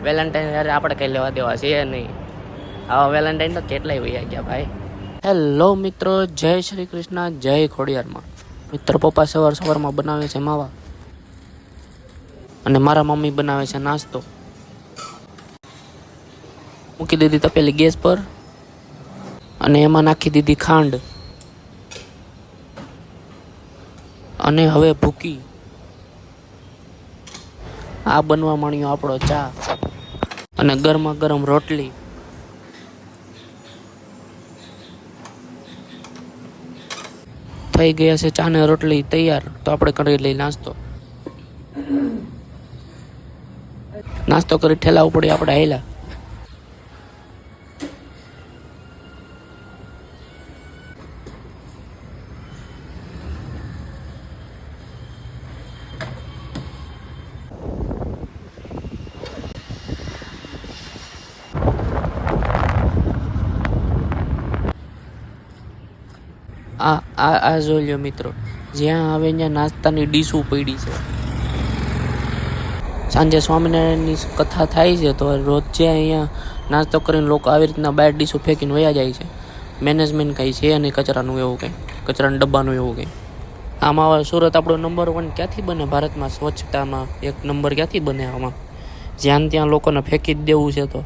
Valentine યારે આપણે કઈ લેવા દેવા છે નહીં. આવા વેલેન્ટાઇન તો કેટલાય વૈયા ગયા ભાઈ. હેલો મિત્રો, જય શ્રી કૃષ્ણ, જય ખોડિયારમાં. મિત્ર પપ્પા સવારમાં બનાવે છે માવા અને મારા મમ્મી બનાવે છે નાસ્તો. મૂકી દીધી તપેલી ગેસ પર અને એમાં નાખી દીધી ખાંડ અને હવે ભૂકી. આ બનવા માંડ્યો આપણો ચા અને ગરમા ગરમ રોટલી. થઈ ગયા છે ચા ને રોટલી તૈયાર. તો આપણે કરી લઈ નાસ્તો. નાસ્તો કરી ઠેલા ઉપડી આપણે હાલ્યા. આ જોઈ લ્યો મિત્રો, જ્યાં આવે ત્યાં નાસ્તાની ડીશો પડી છે. સાંજે સ્વામિનારાયણની કથા થાય છે તો રોજ જ્યાં અહીંયા નાસ્તો કરીને લોકો આવી રીતના બાર ડીશો ફેંકીને વયા જાય છે. મેનેજમેન્ટ કંઈ છે નહીં કચરાનું, એવું કંઈ કચરાના ડબ્બાનું એવું કંઈ. આમાં સુરત આપણો નંબર 1 ક્યાંથી બને ભારતમાં? સ્વચ્છતામાં એક નંબર ક્યાંથી બને? આમાં જ્યાં ત્યાં લોકોને ફેંકી જ દેવું છે. તો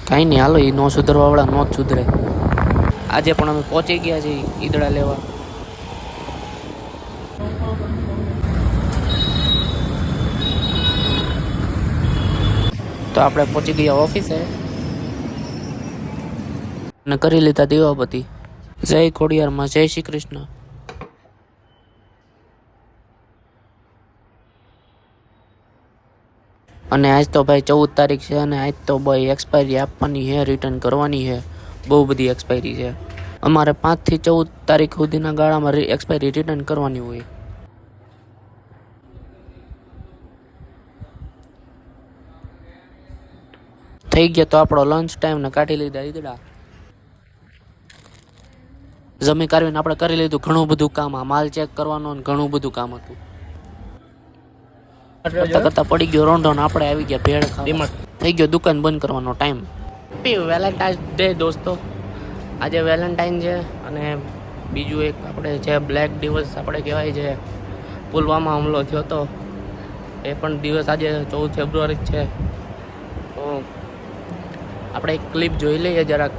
કાંઈ નહીં, હાલો, એ નો સુધરવાવાળા નો જ સુધરે. આજે પણ અમે પહોંચી ગયા છીએ ઈદડા લેવા. તો આપણે પહોંચી ગયા ઓફિસે અને કરી લીધા દીવાબત્તી. જય ખોડિયારમાં, જય શ્રી કૃષ્ણ. અને આજ તો ભાઈ 14 તારીખ છે અને આજ તો ભાઈ એક્સપાયરી આપવાની છે, રિટર્ન કરવાની છે. બહુ બધી એક્સપાયરી છે. અમારે 5 થી 14 તારીખ સુધીના ગાળામાં એક્સપાયરી રિટર્ન કરવાની હોય. થઈ ગયા તો આપણો લંચ ટાઈમ ને કાઢી લીધા ઈદડા. જમી કાઢીને આપણે કરી લીધું ઘણું બધું કામ. આ માલ ચેક કરવાનો ને ઘણું બધું કામ હતું. કરતા પડી ગયો રોંઢો ને આપણે આવી ગયા ભેળ ખાવા. થઈ ગયો દુકાન બંધ કરવાનો ટાઈમ. હેપી વેલેન્ટાઇન્સ ડે દોસ્તો. આજે વેલેન્ટાઇન છે અને બીજું એક આપણે જે બ્લેક દિવસ આપણે કહેવાય છે, પુલવામા હુમલો થયો હતો, એ પણ દિવસ આજે 14 ફેબ્રુઆરી છે. તો આપણે એક ક્લિપ જોઈ લઈએ જરાક.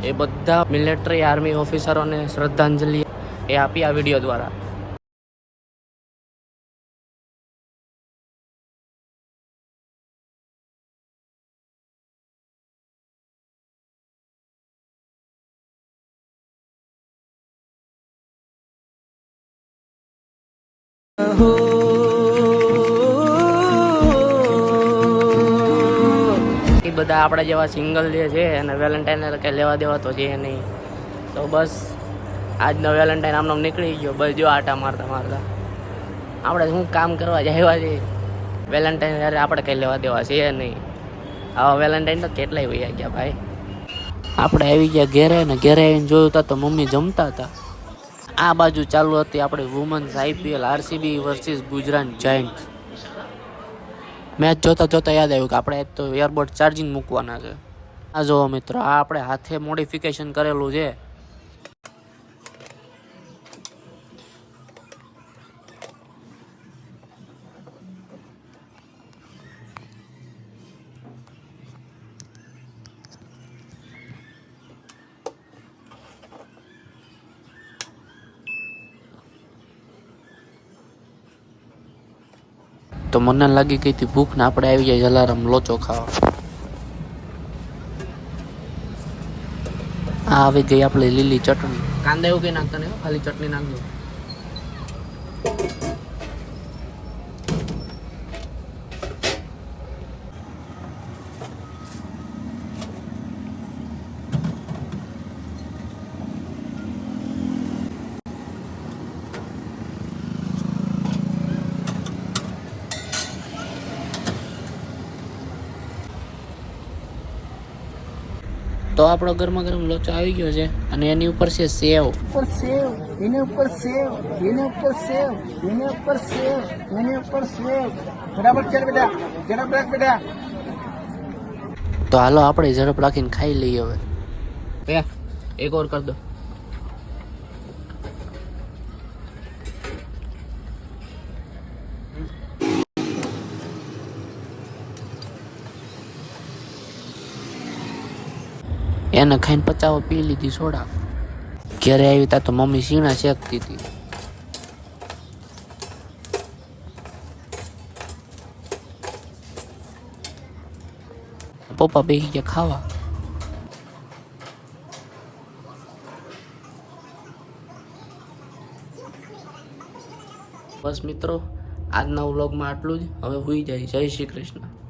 એ બધા મિલિટરી આર્મી ઓફિસરોને શ્રદ્ધાંજલિ એ આપી આ વિડીયો દ્વારા. એ બધા આપણા જેવા સિંગલ જે છે અને વેલેન્ટાઇન કંઈ લેવા દેવા તો છે નહીં. તો બસ આજનો વેલેન્ટાઇન આમનો નીકળી ગયો. બસ જો આટા મારતા મારતા આપણે શું કામ કરવા જાય છે. વેલેન્ટાઇન યારે આપણે કંઈ લેવા દેવા છે નહીં. આવા વેલેન્ટાઇન તો કેટલાય વૈયા ગયા ભાઈ. આપણે આવી ગયા ઘેરે ને ઘેરે આવીને જોયું હતા તો મમ્મી જમતા હતા. આ બાજુ ચાલુ હતી આપણે women's IPL RCB versus Gujarat Giants. Match જોતા જોતા યાદ આવ્યું કે આપણે તો એરબડ ચાર્જિંગ મૂકવાના છે. આ જુઓ મિત્રો, આ આપણે હાથે મોડિફિકેશન કરેલું છે. તો મને લાગી ગઈ હતી ભૂખ ને આપણે આવી જાય જલારામ લોચો ખાવા. આ આવી ગઈ આપણે લીલી ચટણી. કાંદા એવું કઈ નાખતા નહીં, ખાલી ચટણી નાખજો. તો તો આપણો ગરમા ગરમ લોચો આવી ગયો છે અને એની ઉપર છે સેવ. ઉપર સેવ, એની ઉપર સેવ, એની ઉપર સેવ, એની ઉપર સેવ, એની ઉપર સેવ. બરાબર ચાલ બેટા, ઝડપ રાખ બેટા. તો હાલો આપણે ઝડપ રાખીને ખાઈ લઈએ હવે. એક ઓર કર દો. એને ખાઈને પચાવો પી લીધી સોડા. ઘરે આવી તા તો મમ્મી સીણા શેકતી હતી. પપ્પા બેસી ગયા ખાવા. બસ મિત્રો, આજના વ્લોગમાં આટલું જ. હવે હુઈ જાય. જય શ્રી કૃષ્ણ.